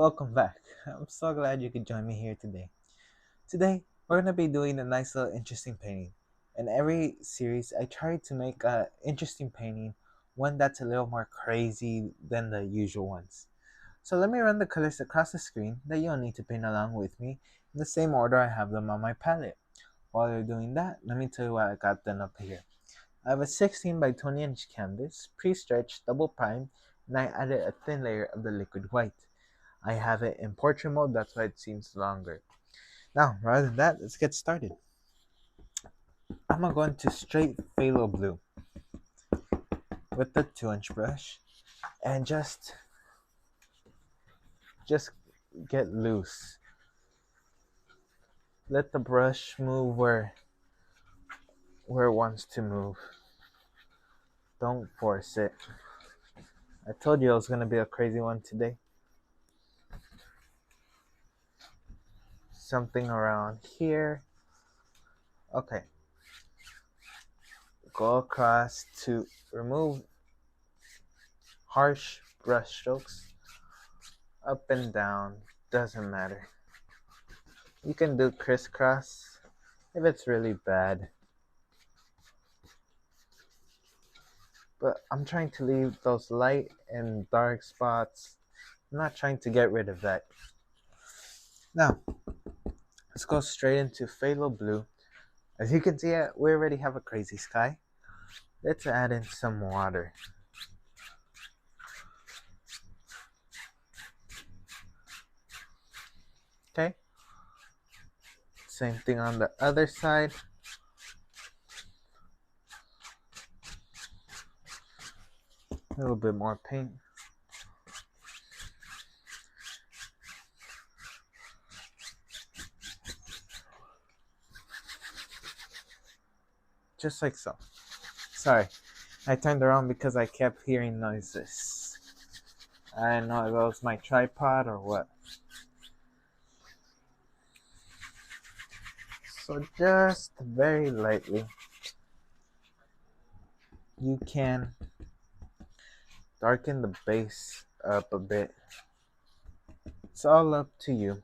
welcome back. I'm so glad you could join me here today. Today, we're going to be doing a nice little interesting painting. In every series, I try to make a interesting painting, one that's a little more crazy than the usual ones. So let me run the colors across the screen that you'll need to paint along with me in the same order I have them on my palette. While you're doing that, let me tell you what I got done up here. I have a 16 by 20 inch canvas, pre-stretched, double primed, and I added a thin layer of the liquid white. I have it in portrait mode, that's why it seems longer. Now, rather than that, let's get started. I'm gonna go into straight phthalo blue with the 2-inch brush and just get loose. Let the brush move where it wants to move. Don't force it. I told you it was gonna be a crazy one today. Something around here. Okay. Go across to remove harsh brush strokes. Up and down, doesn't matter. You can do crisscross if it's really bad. But I'm trying to leave those light and dark spots. I'm not trying to get rid of that. Now, let's go straight into phthalo blue. As you can see, we already have a crazy sky. Let's add in some water. Okay. Same thing on the other side. A little bit more paint. Just like so. Sorry, I turned around because I kept hearing noises. I don't know if it was my tripod or what. So just very lightly, you can darken the base up a bit. It's all up to you.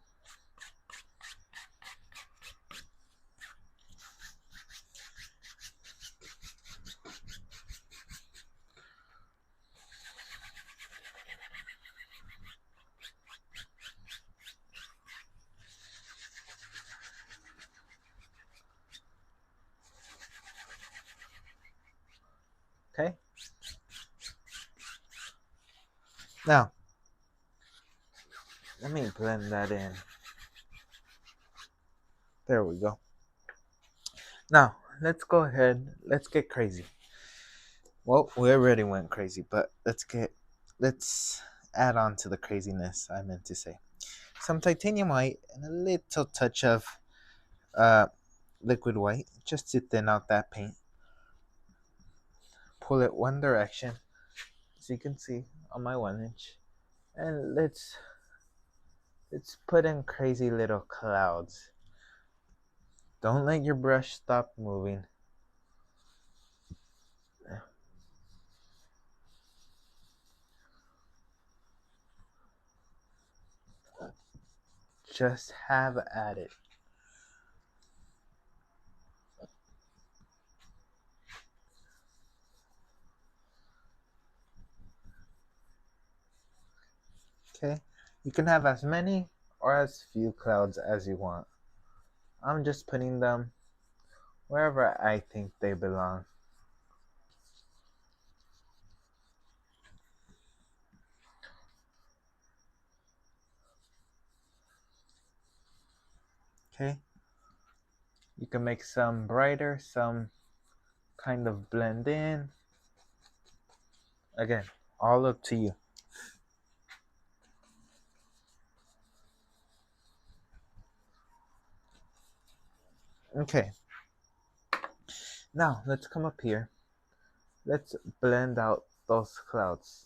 Okay? Now, let me blend that in. There we go. Now, let's go ahead. Let's get crazy. Well, we already went crazy, but let's add on to the craziness I meant to say. Some titanium white and a little touch of uh, liquid white just to thin out that paint. Pull it one direction, as you can see on my 1-inch, and let's put in crazy little clouds. Don't let your brush stop moving. Just have at it. Okay? You can have as many or as few clouds as you want. I'm just putting them wherever I think they belong. Okay? You can make some brighter, some kind of blend in. Again, all up to you. Okay. Now, let's come up here. Let's blend out those clouds.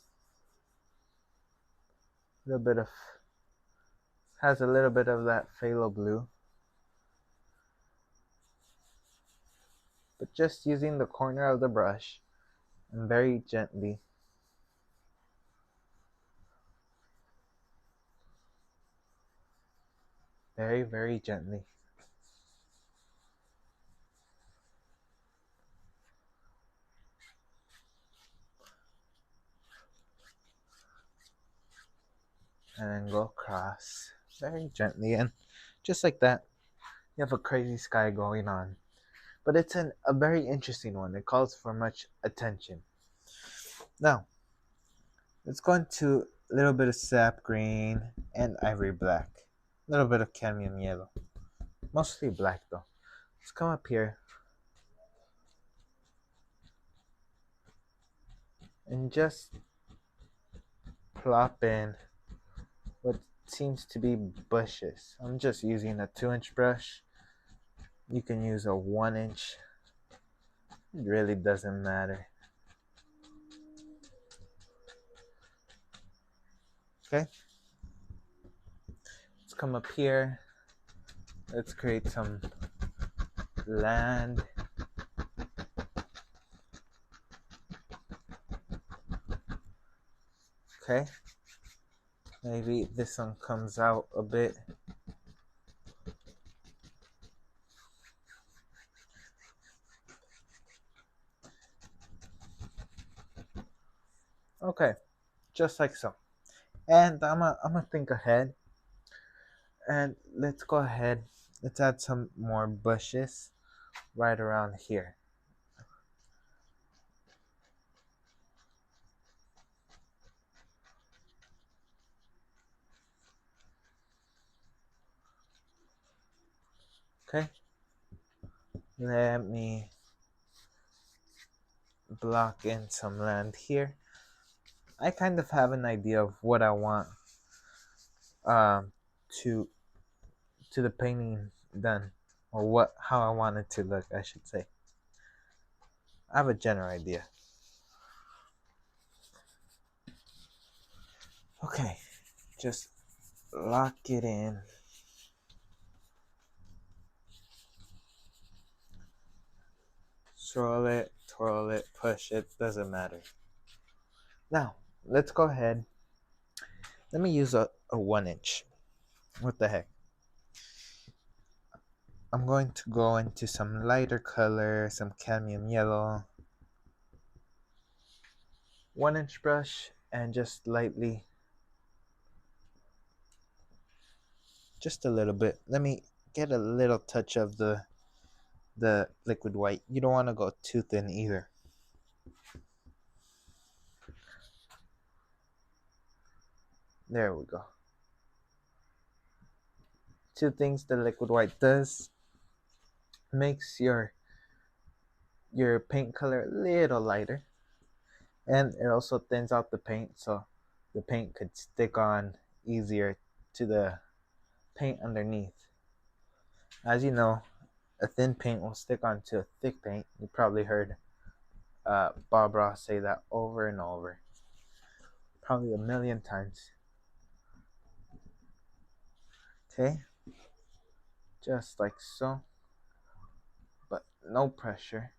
A little bit of, has a little bit of that phthalo blue. But just using the corner of the brush and very gently very, very gently. And then go across very gently. And just like that, you have a crazy sky going on. But it's a very interesting one. It calls for much attention. Now, let's go into a little bit of sap green and ivory black. A little bit of cadmium yellow. Mostly black though. Let's come up here and just plop in what seems to be bushes. I'm just using a 2-inch brush. You can use a 1-inch. It really doesn't matter. Okay. Let's come up here. Let's create some land. Okay. Maybe this one comes out a bit. Okay, just like so. And I'm gonna think ahead. And let's go ahead. Let's add some more bushes right around here. Okay. Let me block in some land here. I kind of have an idea of what I want um to the painting done, or what how I want it to look, I should say. I have a general idea. Okay, just lock it in. Twirl it, push it, doesn't matter. Now, let's go ahead. Let me use a 1-inch. What the heck? I'm going to go into some lighter color, some cadmium yellow. 1-inch brush and just lightly, just a little bit. Let me get a little touch of the liquid white. You don't want to go too thin either. There we go. Two things the liquid white does: makes your paint color a little lighter, and it also thins out the paint, so the paint could stick on easier to the paint underneath. As you know, a thin paint will stick onto a thick paint. You probably heard Bob Ross say that over and over, probably a million times. Okay, just like so, but no pressure.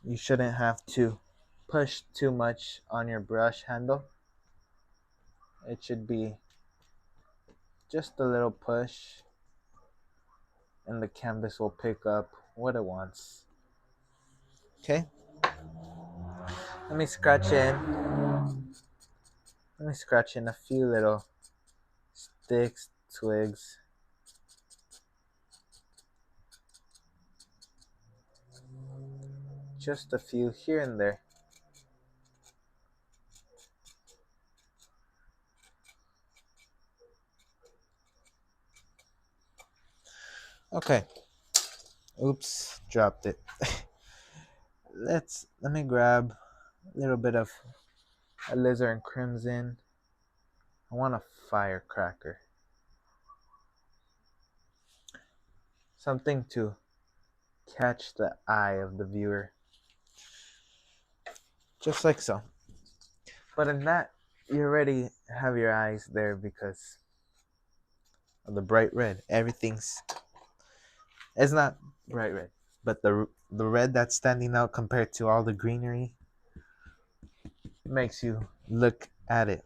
You shouldn't have to push too much on your brush handle. It should be just a little push, and the canvas will pick up what it wants. Okay, let me scratch in. Let me scratch in a few little sticks, twigs. Just a few here and there. Okay. Oops, dropped it. Let me grab a little bit of alizarin crimson. I want a firecracker. Something to catch the eye of the viewer. Just like so. But in that, you already have your eyes there because of the bright red. It's not bright red, but the red that's standing out compared to all the greenery makes you look at it.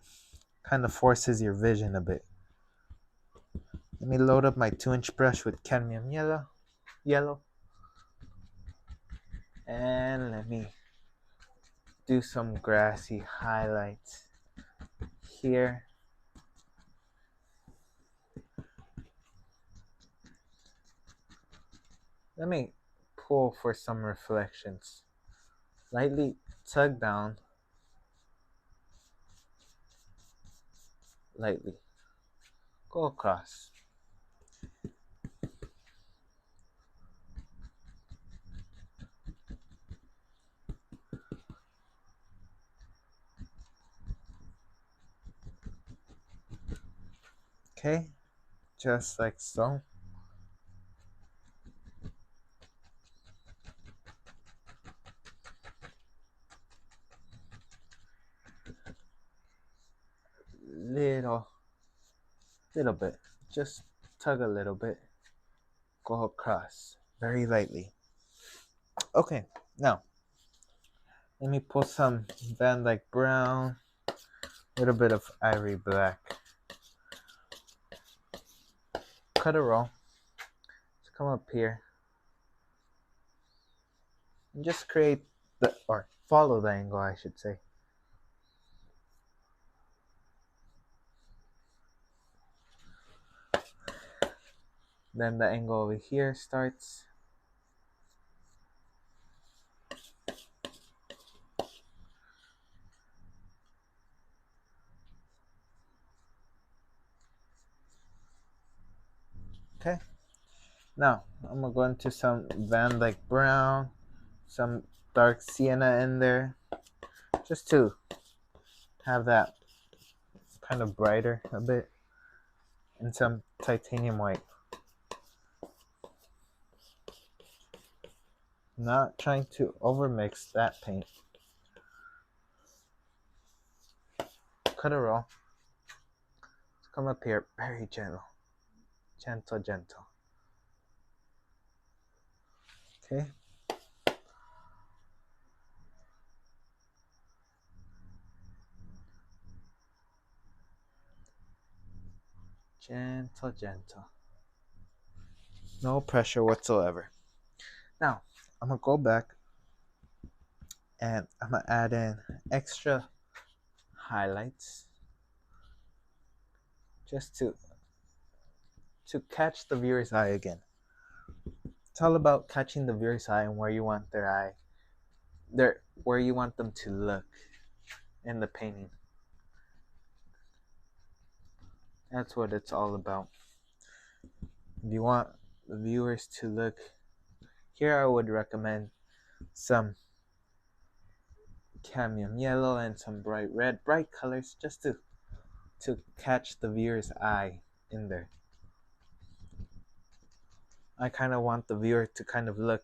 Kind of forces your vision a bit. Let me load up my 2-inch brush with cadmium yellow, and let me do some grassy highlights here. Let me pull for some reflections. Lightly tug down, lightly go across. Okay, just like so. Little bit, just tug a little bit, go across very lightly. Okay, now let me pull some Van Dyke brown, a little bit of ivory black, cut a roll, let's come up here and just create or follow the angle, I should say. Then the angle over here starts. Okay, now I'm gonna go into some Van Dyke brown, some dark sienna in there, just to have that kind of brighter a bit, and some titanium white. Not trying to overmix that paint. Cut a roll. Let's come up here, very gentle. Gentle. Okay. Gentle. No pressure whatsoever. Now, I'm gonna go back and I'm gonna add in extra highlights just to catch the viewer's eye again. It's all about catching the viewer's eye and where you want where you want them to look in the painting. That's what it's all about. If you want the viewers to look here, I would recommend some cadmium yellow and some bright red, bright colors, just to catch the viewer's eye in there. I kind of want the viewer to kind of look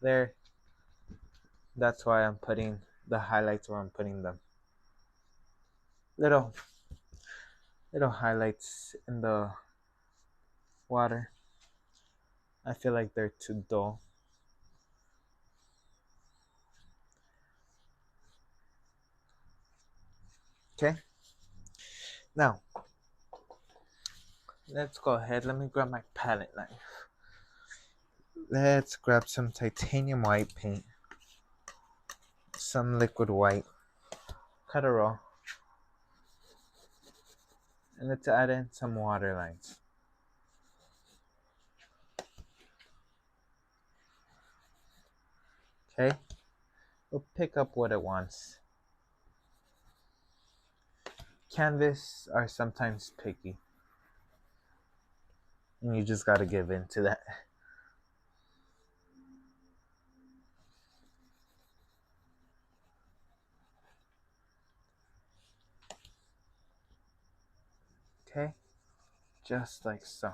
there. That's why I'm putting the highlights where I'm putting them. Little highlights in the water. I feel like they're too dull. Okay. Now, let's go ahead. Let me grab my palette knife. Let's grab some titanium white paint, some liquid white, cut a roll, and let's add in some water lines. Okay, we'll pick up what it wants. Canvas are sometimes picky, and you just gotta give in to that. Okay, just like so.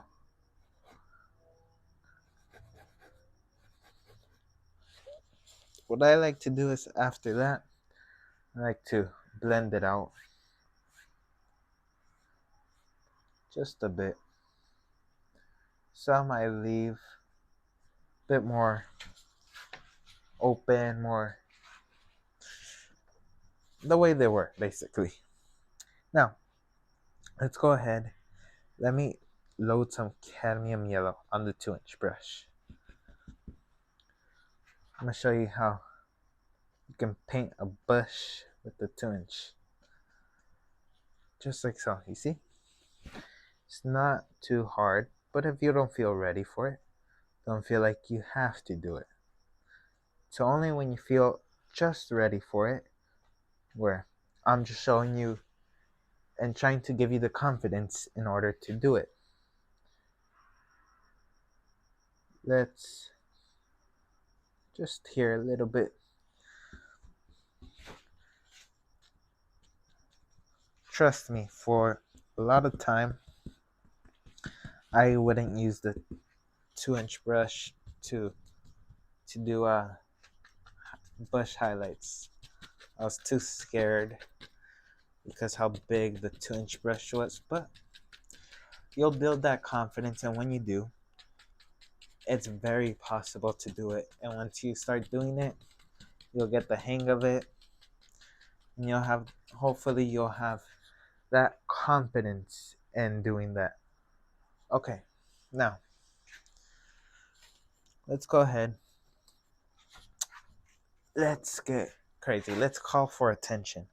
What I like to do is after that, I like to blend it out just a bit. Some I leave a bit more open, more the way they were, basically. Now, let's go ahead. Let me load some cadmium yellow on the 2-inch brush. I'm going to show you how you can paint a bush with the 2-inch. Just like so, you see? It's not too hard, but if you don't feel ready for it, don't feel like you have to do it. So only when you feel just ready for it, where I'm just showing you and trying to give you the confidence in order to do it. Let's just here a little bit. Trust me, for a lot of time, I wouldn't use the 2-inch brush to do bush highlights. I was too scared because how big the 2-inch brush was, but you'll build that confidence, and when you do, it's very possible to do it. And once you start doing it, you'll get the hang of it, and hopefully you'll have that confidence in doing that. Okay, now let's go ahead. Let's get crazy. Let's call for attention.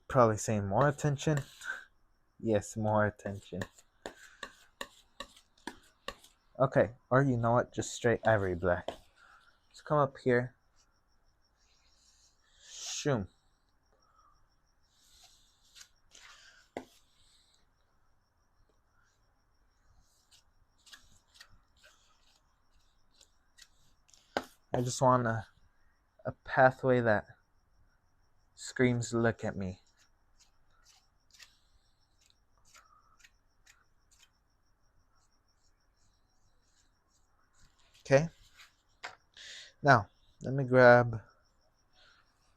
Probably saying more attention. Yes, more attention. Okay, or you know what? Just straight ivory black. Let's come up here. Shoom. I just want a pathway that screams, look at me. Okay? Now, let me grab...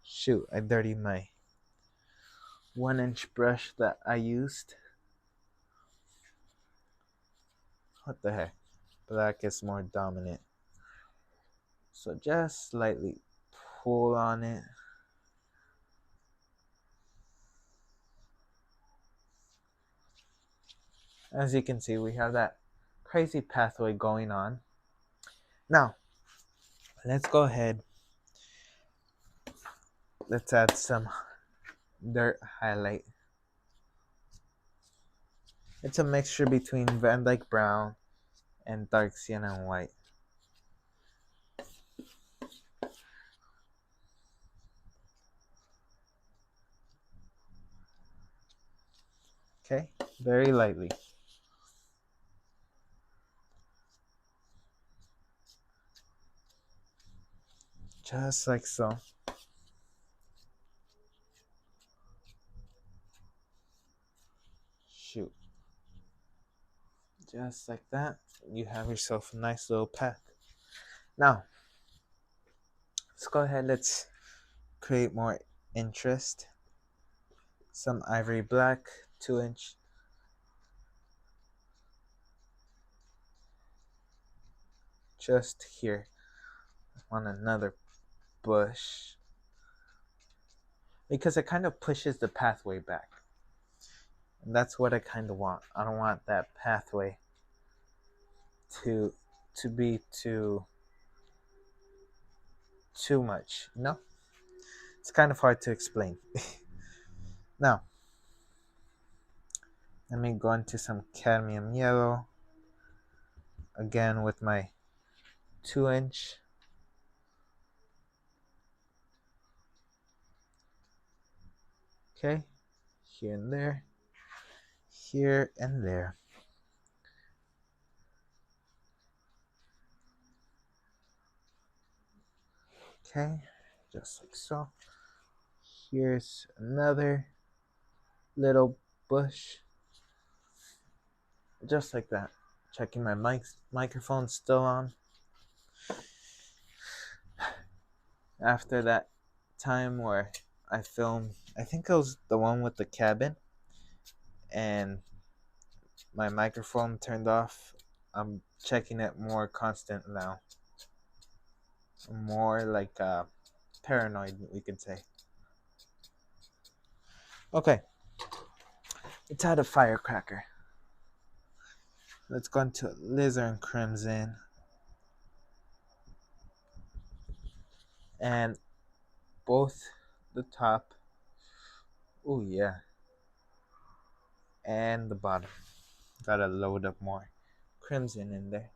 Shoot, I dirtied my 1-inch brush that I used. What the heck? Black is more dominant. So just slightly pull on it. As you can see, we have that crazy pathway going on. Now, let's go ahead. Let's add some dirt highlight. It's a mixture between Van Dyke Brown and dark sienna and white. Okay, very lightly. Just like so. Shoot. Just like that. You have yourself a nice little path. Now, let's go ahead. Let's create more interest. Some ivory black, 2-inch. Just here on another bush. Because it kind of pushes the pathway back. And that's what I kind of want. I don't want that pathway to be too much, you know? It's kind of hard to explain. Now, let me go into some cadmium yellow. Again with my 2-inch. Okay, here and there. Here and there. Okay, just like so. Here's another little bush. Just like that. Checking my microphone still on. After that time where I filmed, I think it was the one with the cabin, and my microphone turned off. I'm checking it more constant now. More like paranoid, we could say. Okay, let's add a firecracker. Let's go into Alizarin Crimson. And both the top. Oh, yeah. And the bottom. Gotta load up more crimson in there.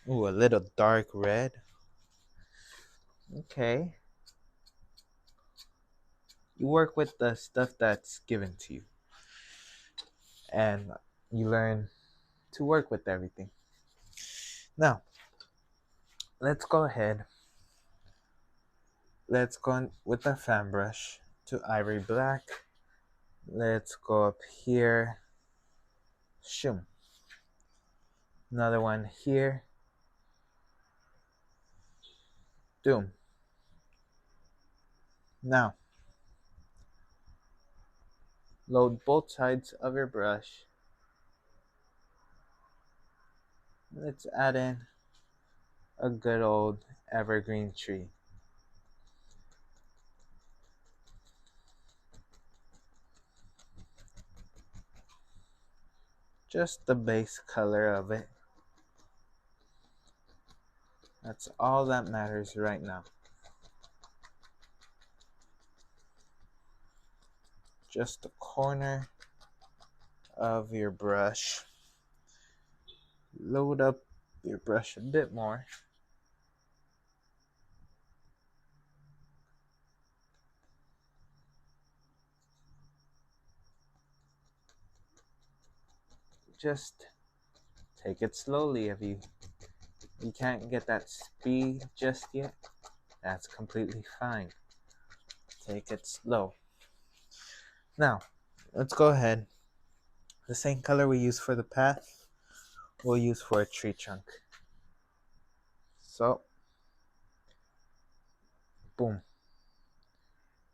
Ooh, a little dark red. Okay. You work with the stuff that's given to you. And you learn to work with everything. Now, let's go ahead. Let's go with our fan brush to ivory black. Let's go up here. Shoom. Another one here. Doom. Now, load both sides of your brush. Let's add in a good old evergreen tree. Just the base color of it. That's all that matters right now. Just the corner of your brush. Load up your brush a bit more. Just take it slowly. If you can't get that speed just yet, that's completely fine. Take it slow. Now, let's go ahead. The same color we use for the path, we'll use for a tree trunk. So, boom.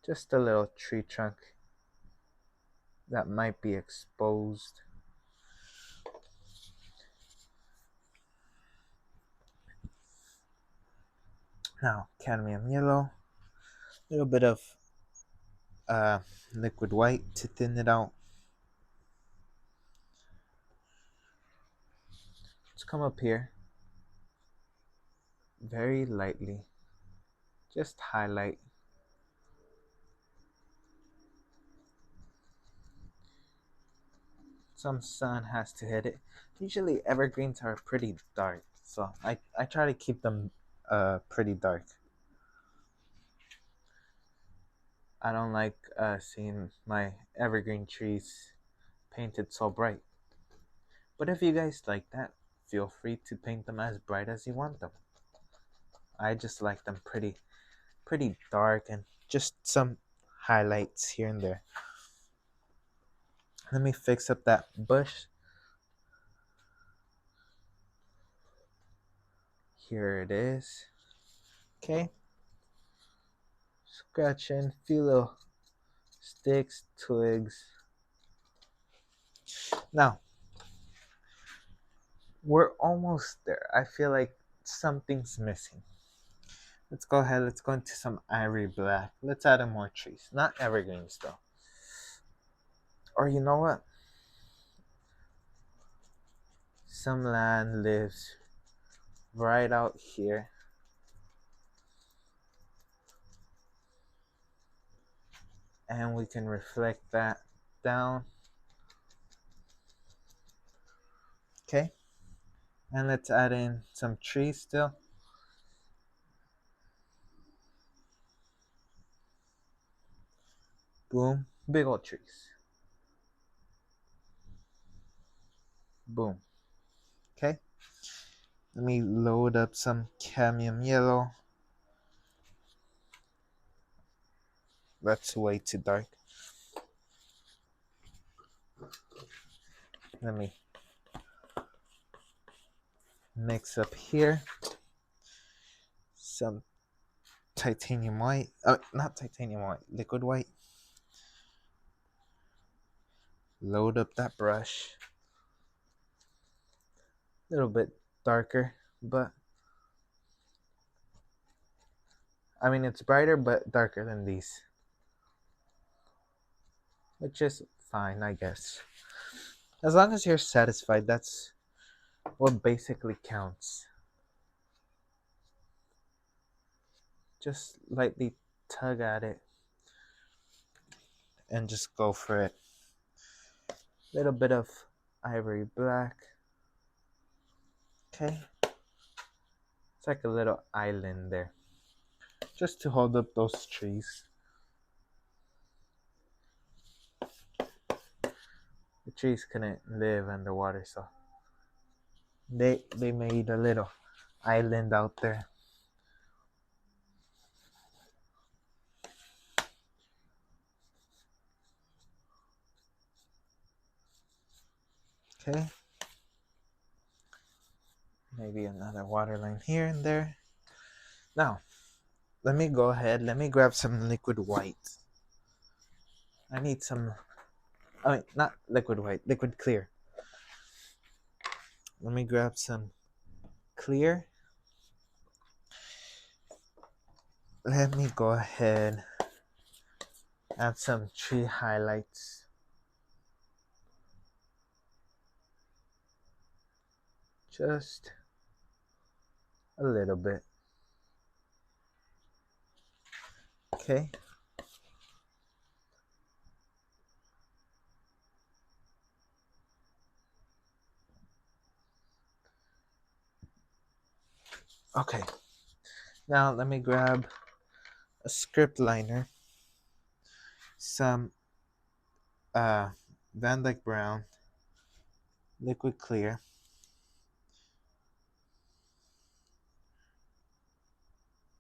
Just a little tree trunk that might be exposed. Now, cadmium yellow, a little bit of liquid white to thin it out. Let's come up here very lightly, just highlight. Some sun has to hit it. Usually evergreens are pretty dark, so I try to keep them pretty dark. I don't like seeing my evergreen trees painted so bright. But if you guys like that, feel free to paint them as bright as you want them. I just like them pretty dark and just some highlights here and there. Let me fix up that bush. Here it is. Okay. Scratching, few little sticks, twigs. Now, we're almost there. I feel like something's missing. Let's go ahead. Let's go into some ivory black. Let's add in more trees. Not evergreens though. Or you know what? Some land lives right out here. And we can reflect that down. Okay. And let's add in some trees still. Boom. Big old trees. Boom. Okay. Let me load up some cadmium yellow. That's way too dark. Let me mix up here some titanium white. Not titanium white, liquid white. Load up that brush. A little bit darker, but I mean it's brighter but darker than these, which is fine, I guess. As long as you're satisfied, that's what basically counts. Just lightly tug at it and just go for it. Little bit of ivory black. Okay. It's like a little island there. Just to hold up those trees. The trees couldn't live underwater, so they made a little island out there. Okay. Maybe another water line here and there. Now, let me go ahead. Let me grab some liquid white. I need some. I mean, not liquid white, liquid clear. Let me grab some clear. Let me go ahead. Add some tree highlights. Just a little bit. Okay. Okay. Now let me grab a script liner, some Van Dyke Brown, liquid clear.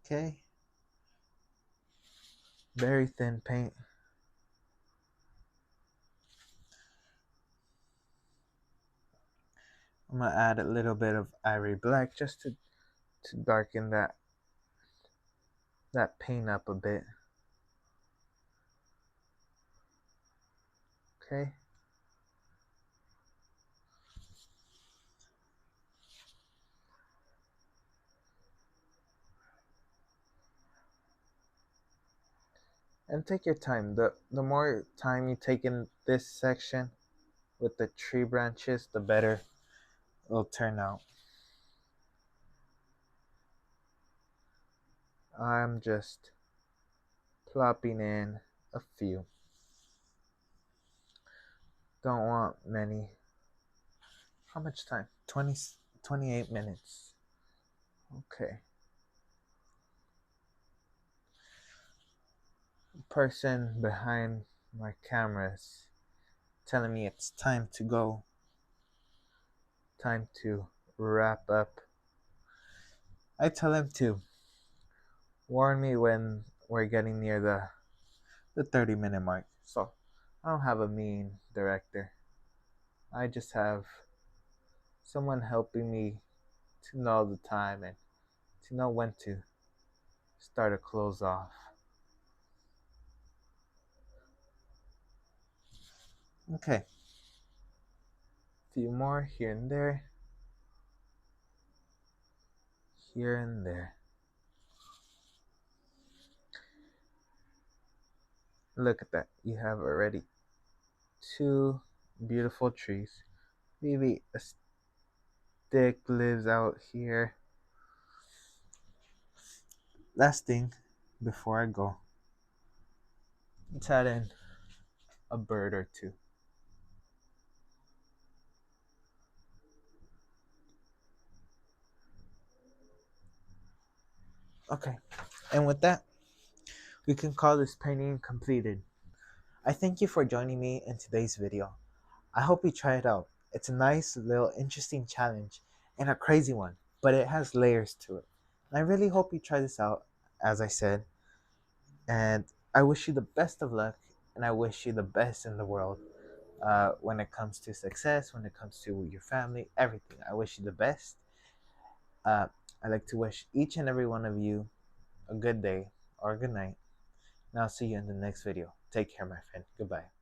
Okay. Very thin paint. I'm gonna add a little bit of ivory black just to darken that paint up a bit. Okay. And take your time. The more time you take in this section with the tree branches, the better it'll turn out. I'm just plopping in a few. Don't want many. How much time? 28 minutes. Okay. The person behind my cameras telling me it's time to go. Time to wrap up. I tell him to warn me when we're getting near the 30-minute mark. So I don't have a mean director. I just have someone helping me to know the time and to know when to start a close off. Okay. Few more here and there. Here and there. Look at that. You have already two beautiful trees. Maybe a stick lives out here. Last thing before I go. Let's add in a bird or two. Okay. And with that, we can call this painting completed. I thank you for joining me in today's video. I hope you try it out. It's a nice little interesting challenge and a crazy one, but it has layers to it. And I really hope you try this out, as I said. And I wish you the best of luck, and I wish you the best in the world when it comes to success, when it comes to your family, everything. I wish you the best. Uh, I'd like to wish each and every one of you a good day or a good night. And I'll see you in the next video. Take care, my friend. Goodbye.